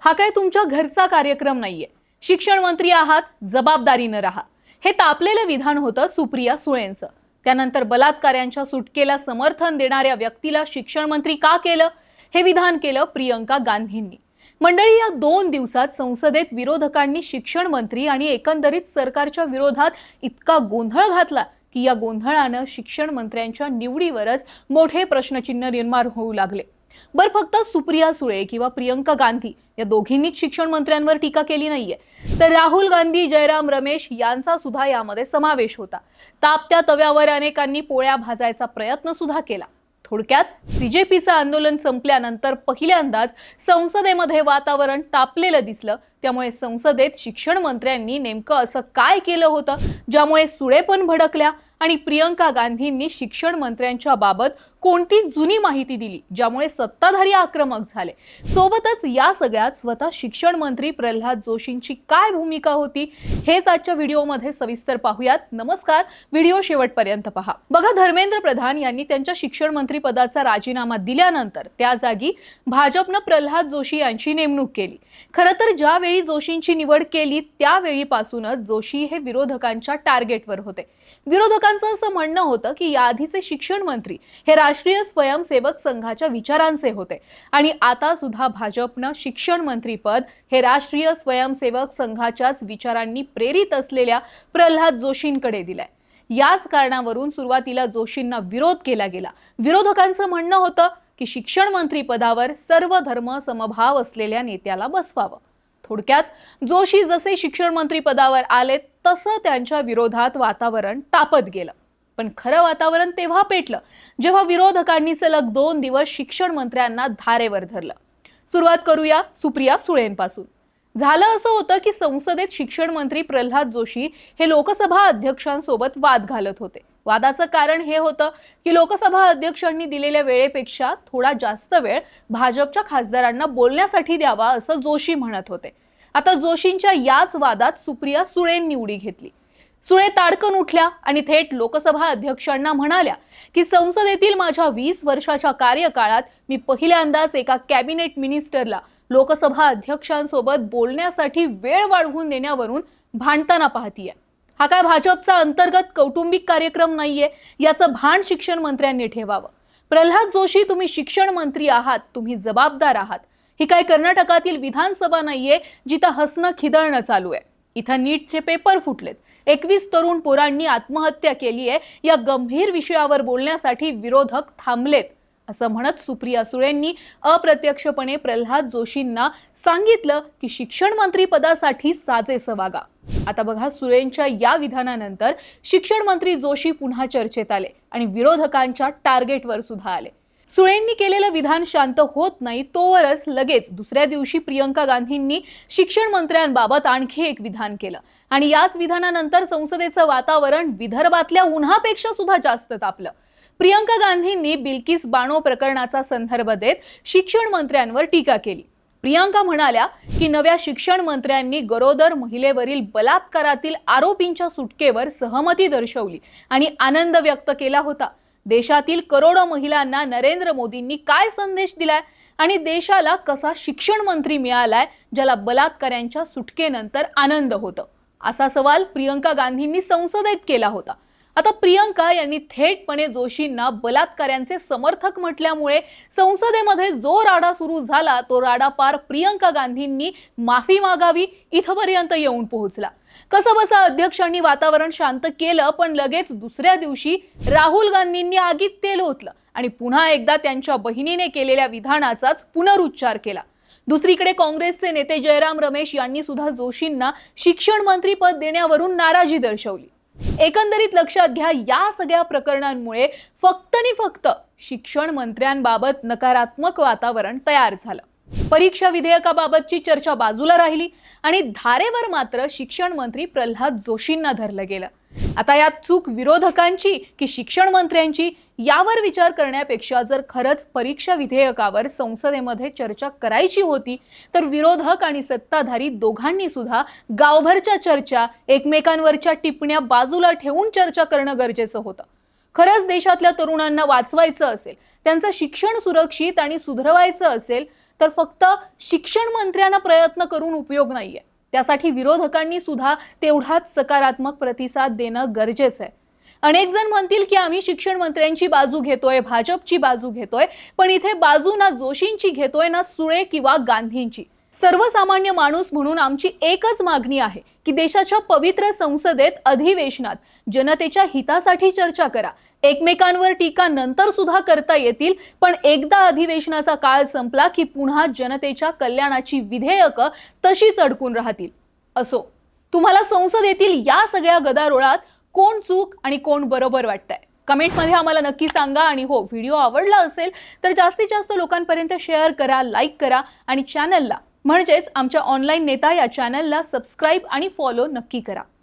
हा काय तुमच्या घरचा कार्यक्रम नाहीये। शिक्षण मंत्री आहात, जबाबदारीनं राहा, हे तापलेलं विधान होतं सुप्रिया सुळेंचं। त्यानंतर बलात्काऱ्यांच्या सुटकेला समर्थन देणाऱ्या व्यक्तीला शिक्षण मंत्री का केलं, हे विधान केलं प्रियंका गांधींनी। मंडळी, या 2 दिवसात संसदेत विरोधकांनी शिक्षण मंत्री आणि एकंदरीत सरकारच्या विरोधात इतका गोंधळ घातला की या गोंधळानं शिक्षण मंत्र्यांच्या निवडीवरच मोठे प्रश्नचिन्ह निर्माण होऊ लागले। बर, फक्त सुप्रिया सुळे किंवा प्रियंका गांधी या दोघींनीच शिक्षण मंत्र्यांवर टीका केली नाहीये, तर राहुल गांधी, जयराम रमेश यांचा सुद्धा यामध्ये समावेश होता। तापत्या तव्यावर अनेकांनी पोळ्या भाजायचा प्रयत्न सुद्धा केला। थोडक्यात सीजेपीचं आंदोलन संपल्यानंतर पहिल्यांदाच संसदेमध्ये वातावरण तापलेलं दिसलं। त्यामुळे संसदेत शिक्षण मंत्र्यांनी नेमकं असं काय केलं होतं ज्यामुळे सुळे पण भडकल्या आणि प्रियंका गांधींनी शिक्षण मंत्र्यांच्या बाबत कोणती जुनी माहिती दिली ज्यामुळे सत्ताधारी आक्रमक झाले। सोबतच या सगळ्यात स्वतः शिक्षण मंत्री प्रल्हाद जोशींची काय भूमिका होती हेच आजच्या व्हिडिओमध्ये सविस्तर पाहूयात। नमस्कार, व्हिडिओ शेवटपर्यंत पहा। बघा, धर्मेंद्र प्रधान यांनी त्यांच्या शिक्षण मंत्री पदाचा राजीनामा दिल्यानंतर त्या जागी भाजपनं प्रल्हाद जोशी यांची नेमणूक केली। खरं तर ज्यावेळी जोशींची निवड केली त्यावेळीपासूनच जोशी हे विरोधकांच्या टार्गेटवर होते। विरोधकांचं असं म्हणणं होतं की याआधीचे शिक्षण मंत्री हे राष्ट्रीय स्वयंसेवक संघाच्या विचारांचे होते आणि आता सुद्धा भाजपनं शिक्षण मंत्री पद हे राष्ट्रीय स्वयंसेवक संघाच्याच विचारांनी प्रेरित असलेल्या प्रल्हाद जोशींकडे दिलंय। याच कारणावरून सुरुवातीला जोशींना विरोध केला गेला। विरोधकांचं म्हणणं होतं की शिक्षण मंत्री पदावर सर्व धर्म समभाव असलेल्या नेत्याला बसवावं। थोडक्यात जोशी जसे शिक्षण मंत्री पदावर आले तसं त्यांच्या विरोधात वातावरण तापत गेलं। पण खरं वातावरण तेव्हा पेटलं जेव्हा विरोधकांनी सलग 2 दिवस शिक्षण मंत्र्यांना धारेवर धरलं। सुरुवात करूया सुप्रिया सुळेंपासून। झालं असं होतं की संसदेत शिक्षण मंत्री प्रल्हाद जोशी हे लोकसभा अध्यक्षांसोबत वाद घालत होते। वादाचं कारण हे होतं की लोकसभा अध्यक्षांनी दिलेल्या वेळेपेक्षा थोडा जास्त वेळ भाजपच्या खासदारांना बोलण्यासाठी द्यावा असं जोशी म्हणत होते। आता जोशींच्या याच वादात सुप्रिया सुळेंनी उडी घेतली। सुळे ताडकन उठल्या आणि थेट लोकसभा अध्यक्षांना म्हणाल्या की संसदेतील माझ्या 20 वर्षाच्या कार्यकाळात मी पहिल्यांदाच एका कॅबिनेट मिनिस्टरला लोकसभा अध्यक्षांसोबत बोलण्यासाठी वेळ वाढवून देण्यावरून भांडताना पाहतीये। हा काय भाजपचा अंतर्गत कौटुंबिक कार्यक्रम नाहीये, याचं भान शिक्षण मंत्र्यांनी ठेवावं। प्रल्हाद जोशी, तुम्ही शिक्षण मंत्री आहात, तुम्ही जबाबदार आहात। ही काय कर्नाटकातील विधानसभा नाहीये जिथं हसणं खिदळणं चालू आहे। इथं नीटचे पेपर फुटलेत, 21 तरुण पोरांनी आत्महत्या केली आहे। या गंभीर विषयावर बोलण्यासाठी विरोधक थांबलेत असं म्हणत सुप्रिया सुळेंनी अप्रत्यक्षपणे प्रल्हाद जोशींना सांगितलं की शिक्षण मंत्री पदासाठी साजेसं वागा। आता बघा, सुळेंच्या या विधानानंतर शिक्षण मंत्री जोशी पुन्हा चर्चेत आले आणि विरोधकांच्या टार्गेटवर सुद्धा आले। सुळेंनी केलेलं विधान शांत होत नाही तोवरच लगेच दुसऱ्या दिवशी प्रियंका गांधींनी शिक्षण मंत्र्यांबाबत आणखी एक विधान केलं आणि याच विधानानंतर संसदेचं वातावरण विदर्भातल्या उन्हापेक्षा सुद्धा जास्त तापलं। प्रियंका गांधींनी बिल्किस बानो प्रकरणाचा संदर्भ देत शिक्षण मंत्र्यांवर टीका केली। प्रियंका म्हणाल्या की नव्या शिक्षण मंत्र्यांनी गरोदर महिलेवरील बलात्कारातील आरोपींच्या सुटकेवर सहमती दर्शवली आणि आनंद व्यक्त केला होता। देशातील करोडो महिलांना नरेंद्र मोदींनी काय संदेश दिलाय आणि देशाला कसा शिक्षण मंत्री मिळालाय ज्याला बलात्काऱ्यांच्या सुटकेनंतर आनंद होतो, असा सवाल प्रियंका गांधींनी संसदेत केला होता। आता प्रियंका यांनी थेटपणे जोशींना बलात्काऱ्यांचे समर्थक म्हटल्यामुळे संसदेमध्ये जो राडा सुरू झाला तो राडा पार प्रियंका गांधींनी माफी मागावी इथपर्यंत येऊन पोहोचला। कसबसा अध्यक्षांनी वातावरण शांत केलं, पण लगेच दुसऱ्या दिवशी राहुल गांधींनी आगीत तेल ओतलं आणि पुन्हा एकदा त्यांच्या बहिणीने केलेल्या विधानाचाच पुनरुच्चार केला। दुसरीकडे काँग्रेसचे नेते जयराम रमेश यांनी सुद्धा जोशींना शिक्षण मंत्री पद देण्यावरून नाराजी दर्शवली। एकंदरीत लक्षात घ्या, या सगळ्या प्रकरणांमुळे फक्त आणि फक्त शिक्षण मंत्र्यांबाबत नकारात्मक वातावरण तयार झालं। परीक्षा विधेयकाबाबतची चर्चा बाजूला राहिली आणि धारेवर मात्र शिक्षण मंत्री प्रल्हाद जोशींना धरलं गेलं। आता यात चूक विरोधकांची की शिक्षण मंत्र्यांची यावर विचार करण्यापेक्षा जर खरंच परीक्षा विधेयकावर संसदेमध्ये चर्चा करायची होती तर विरोधक आणि सत्ताधारी दोघांनी सुद्धा गावभरच्या चर्चा, एकमेकांवरच्या टिप्पण्या बाजूला ठेवून चर्चा करणं गरजेचं होतं। खरंच देशातल्या तरुणांना वाचवायचं असेल, त्यांचं शिक्षण सुरक्षित आणि सुधरवायचं असेल तर फक्त शिक्षण मंत्र्यांना प्रयत्न करून उपयोग नाहीये. त्यासाठी विरोधकांनी सुद्धा तेवढाच सकारात्मक प्रतिसाद देणं गरजेचं आहे. अनेक जण म्हणतील की आम्ही शिक्षण मंत्र्यांची बाजू घेतोय, भाजपची बाजू घेतोय, पण इथे बाजू ना जोशींची घेतोय ना सुळे किंवा गांधींची. सर्वसामान्य माणूस म्हणून आमची एकच मागणी आहे की देशाच्या पवित्र संसदेत अधिवेशनात जनतेच्या हितासाठी चर्चा करा. एकमेकांवर टीका नंतर सुद्धा करता येतील, पण एकदा अधिवेशनाचा काळ संपला की पुन्हा जनतेच्या कल्याणाची विधेयकं तशीच अडकून राहतील. असो, तुम्हाला संसदेतील या सगळ्या गदारोळात कोण चूक आणि कोण बरोबर वाटतंय? कमेंटमध्ये आम्हाला नक्की सांगा. आणि हो, व्हिडिओ आवडला असेल तर जास्तीत जास्त लोकांपर्यंत शेअर करा, लाईक करा आणि चॅनलला म्हणजेच आमच्या ऑनलाईन नेता या चॅनलला सबस्क्राईब आणि फॉलो नक्की करा.